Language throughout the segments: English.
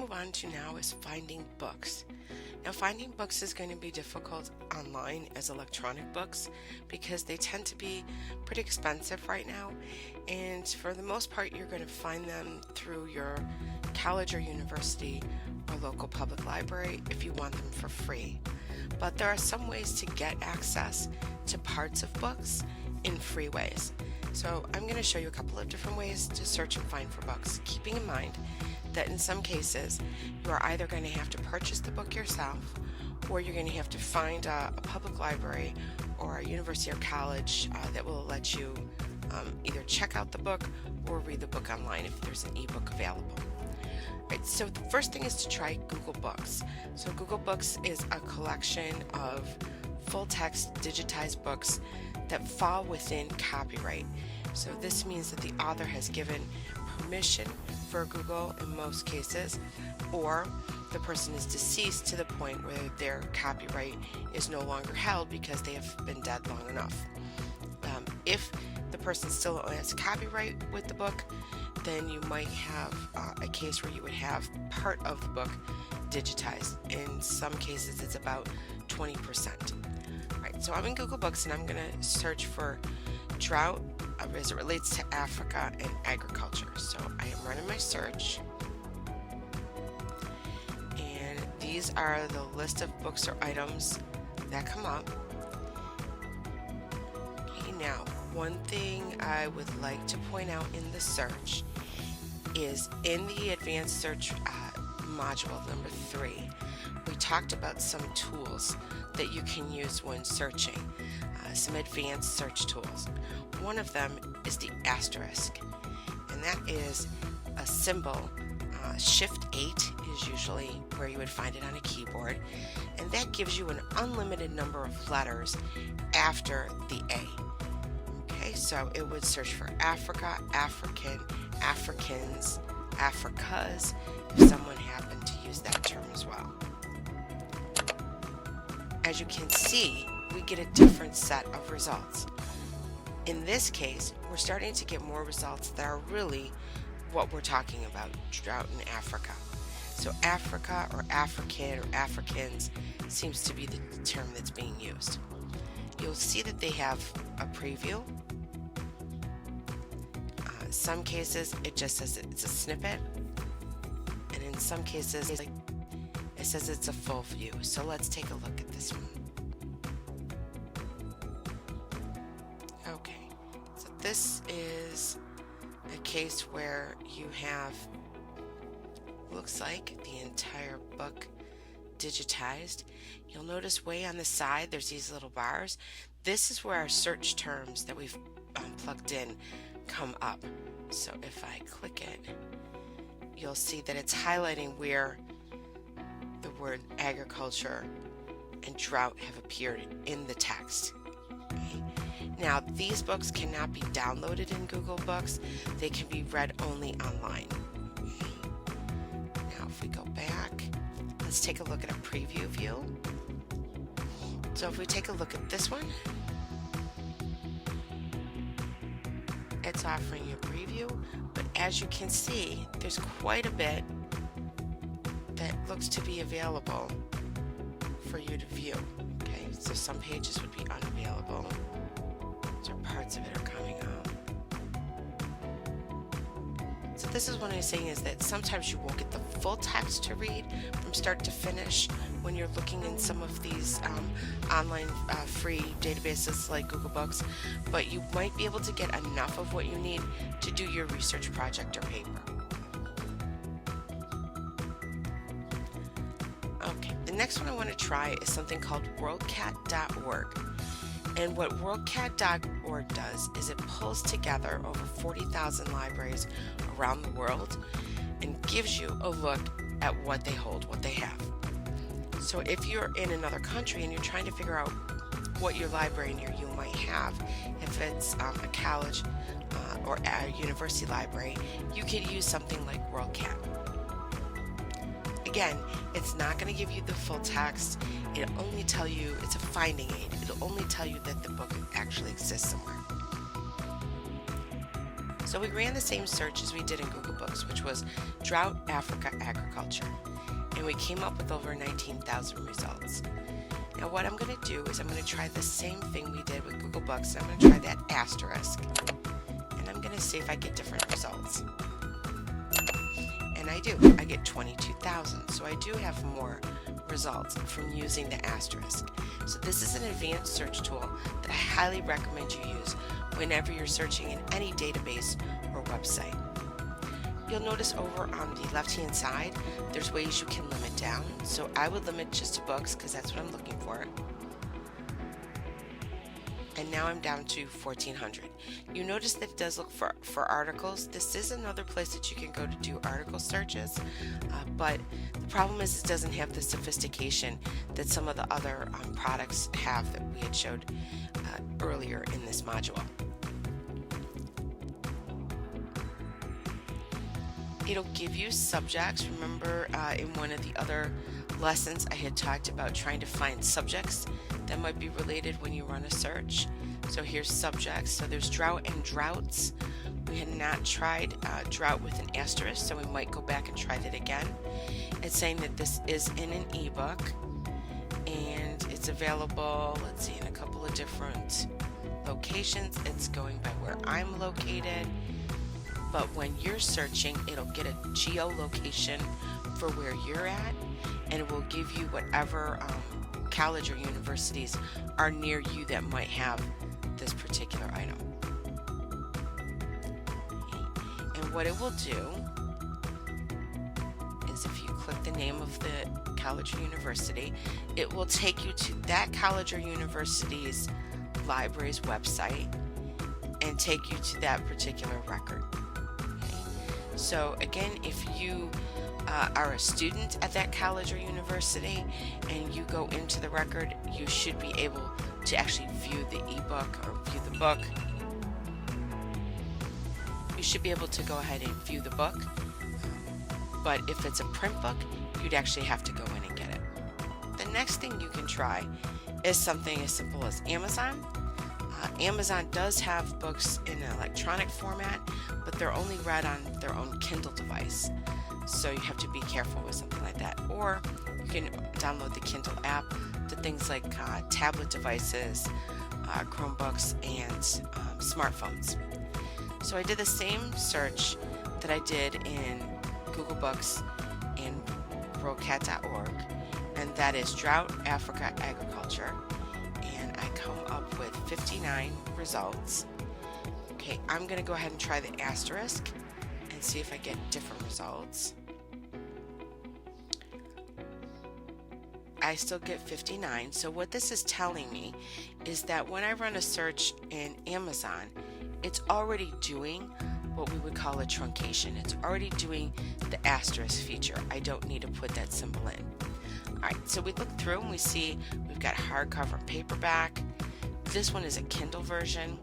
move on to now is finding books. Now, finding books is going to be difficult online as electronic books because they tend to be pretty expensive right now, and for the most part you're going to find them through your college or university or local public library if you want them for free. But there are some ways to get access to parts of books in free ways. So I'm going to show you a couple of different ways to search and find for books, keeping in mind that in some cases you are either going to have to purchase the book yourself, or you're going to have to find a public library or a university or college that will let you either check out the book or read the book online if there's an ebook available. Right, so the first thing is to try Google Books. So Google Books is a collection of full-text digitized books that fall within copyright. So this means that the author has given permission for Google in most cases, or the person is deceased to the point where their copyright is no longer held because they have been dead long enough. If the person still has copyright with the book, then you might have a case where you would have part of the book digitized. In some cases it's about 20%. Right, so I'm in Google Books and I'm going to search for drought as it relates to Africa and agriculture. So I am running my search, and these are the list of books or items that come up. Okay, now one thing I would like to point out in the search is in the advanced search module number 3, we talked about some tools that you can use when searching, some advanced search tools. One of them is the asterisk, and that is a symbol. Shift 8 is usually where you would find it on a keyboard, and that gives you an unlimited number of letters after the A. Okay, so it would search for Africa, African, Africans, Africas, if someone happened to use that term as well. As you can see, we get a different set of results. In this case, we're starting to get more results that are really what we're talking about, drought in Africa. So Africa or African or Africans seems to be the term that's being used. You'll see that they have a preview. In some cases it just says it's a snippet, and in some cases it says it's a full view. So let's take a look at this one. Okay, so this is a case where you have, looks like, the entire book digitized. You'll notice way on the side there's these little bars. This is where our search terms that we've plugged in come up. So if I click it, you'll see that it's highlighting where the word agriculture and drought have appeared in the text. Okay. Now, these books cannot be downloaded in Google Books. They can be read only online. Now, if we go back, let's take a look at a preview view. So if we take a look at this one, it's offering you a preview, but as you can see, there's quite a bit that looks to be available for you to view. Okay, so some pages would be unavailable, so parts of it are coming up. So this is what I'm saying, is that sometimes you won't get the full text to read from start to finish when you're looking in some of these online free databases like Google Books, but you might be able to get enough of what you need to do your research project or paper. Okay, the next one I want to try is something called Worldcat.org. And what Worldcat.org does is it pulls together over 40,000 libraries around the world and gives you a look at what they hold, what they have. So if you're in another country and you're trying to figure out what your library near you might have, if it's a college or a university library, you could use something like Worldcat. Again, it's not going to give you the full text. It'll only tell you, it's a finding aid. It'll only tell you that the book actually exists somewhere. So we ran the same search as we did in Google Books, which was Drought Africa Agriculture. And we came up with over 19,000 results. Now what I'm going to do is I'm going to try the same thing we did with Google Books. I'm going to try that asterisk. And I'm going to see if I get different results. And I do. I get 22,000. So I do have more results from using the asterisk. So this is an advanced search tool that I highly recommend you use whenever you're searching in any database or website. You'll notice over on the left hand side there's ways you can limit down. So I would limit just to books because that's what I'm looking for. And now I'm down to 1,400. You notice that it does look for articles. This is another place that you can go to do article searches, but the problem is it doesn't have the sophistication that some of the other products have that we had showed earlier in this module. It'll give you subjects. Remember in one of the other lessons I had talked about trying to find subjects that might be related when you run a search. So here's subjects. So there's drought and droughts. We had not tried drought with an asterisk, so we might go back and try that again. It's saying that this is in an ebook and it's available, let's see, in a couple of different locations. It's going by where I'm located. But when you're searching, it'll get a geolocation for where you're at, and it will give you whatever college or universities are near you that might have this particular item. And what it will do is if you click the name of the college or university, it will take you to that college or university's library's website and take you to that particular record. So again, if you are a student at that college or university and you go into the record, you should be able to actually view the ebook or view the book. You should be able to go ahead and view the book, but if it's a print book, you'd actually have to go in and get it. The next thing you can try is something as simple as Amazon. Amazon does have books in an electronic format, but they're only read on their own Kindle device. So you have to be careful with something like that. Or you can download the Kindle app to things like tablet devices, Chromebooks, and smartphones. So I did the same search that I did in Google Books and Worldcat.org, and that is Drought Africa Agriculture. And I come up with 59 results. Okay, I'm going to go ahead and try the asterisk and see if I get different results. I still get 59. So what this is telling me is that when I run a search in Amazon, it's already doing what we would call a truncation. It's already doing the asterisk feature. I don't need to put that symbol in. Alright, so we look through and we see we've got hardcover and paperback. This one is a Kindle version.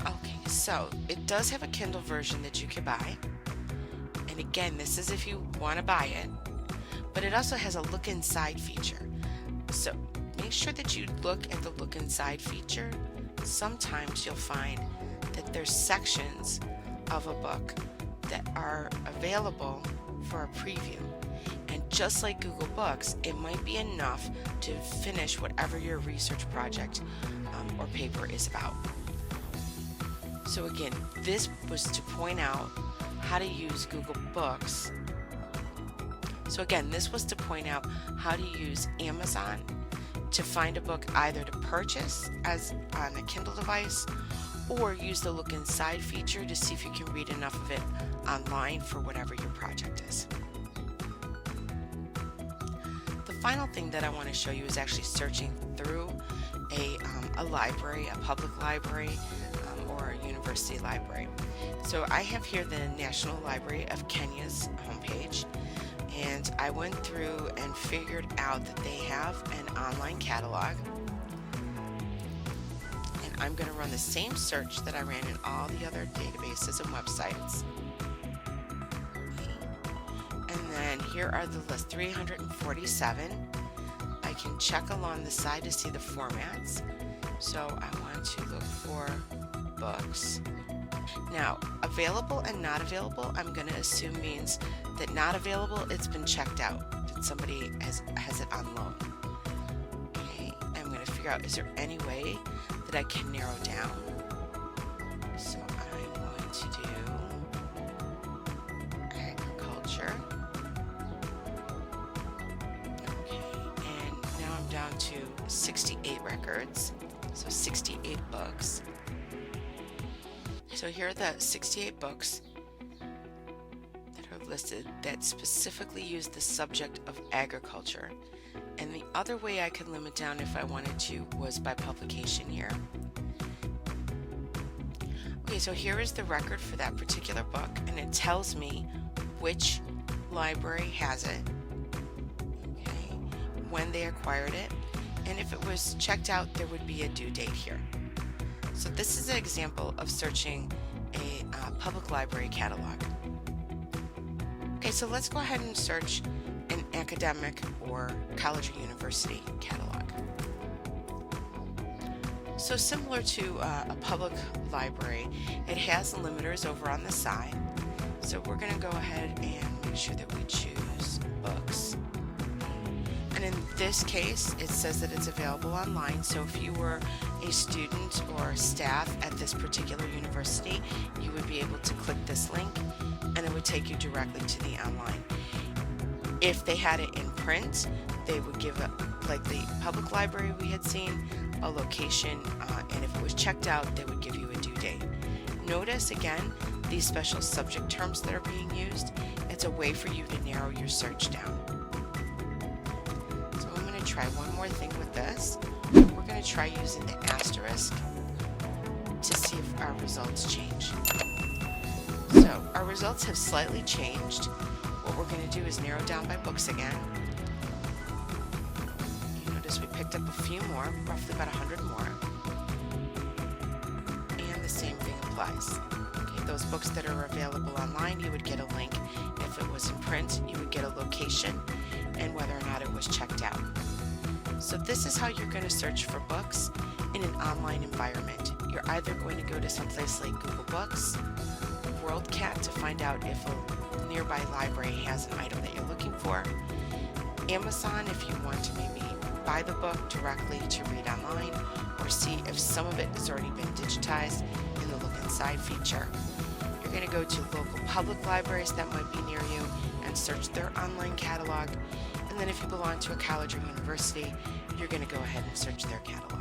Okay, so it does have a Kindle version that you can buy. And again, this is if you want to buy it. But it also has a look inside feature. So make sure that you look at the look inside feature. Sometimes you'll find that there's sections of a book that are available for a preview. And just like Google Books, it might be enough to finish whatever your research project or paper is about. So again, this was to point out how to use Google Books. So again, this was to point out how to use Amazon to find a book either to purchase as on a Kindle device or use the look inside feature to see if you can read enough of it online for whatever your project is. The final thing that I want to show you is actually searching through a library, a public library, or a university library. So I have here the National Library of Kenya's homepage, and I went through and figured out that they have an online catalog. And I'm going to run the same search that I ran in all the other databases and websites. And then here are the list, 347. I can check along the side to see the formats. So I want to look for book. books. Now, available and not available, I'm going to assume means that not available, it's been checked out, that somebody has it on loan. Okay, I'm going to figure out, is there any way that I can narrow down? So I'm going to do agriculture. Okay, and now I'm down to 68 records, so 68 books. So here are the 68 books that are listed that specifically use the subject of agriculture. And the other way I could limit down if I wanted to was by publication year. Okay, so here is the record for that particular book, and it tells me which library has it, okay, when they acquired it, and if it was checked out, there would be a due date here. So this is an example of searching a public library catalog. Okay, so let's go ahead and search an academic or college or university catalog. So similar to a public library, it has limiters over on the side. So we're going to go ahead and make sure that we choose books. And in this case, it says that it's available online. So if you were a student or staff at this particular university, you would be able to click this link and it would take you directly to the online. If they had it in print, they would give it, like the public library we had seen, a location, and if it was checked out, they would give you a due date. Notice again these special subject terms that are being used. It's a way for you to narrow your search down. Try one more thing with this. We're going to try using the asterisk to see if our results change. So our results have slightly changed. What we're going to do is narrow down by books again. You notice we picked up a few more, roughly about 100 more. And the same thing applies. Okay, those books that are available online, you would get a link. If it was in print, you would get a location and whether or not it was checked out. So this is how you're going to search for books in an online environment. You're either going to go to someplace like Google Books, Worldcat to find out if a nearby library has an item that you're looking for, Amazon if you want to maybe buy the book directly to read online, or see if some of it has already been digitized in the Look Inside feature. You're going to go to local public libraries that might be near you and search their online catalog. And then if you belong to a college or university, you're going to go ahead and search their catalog.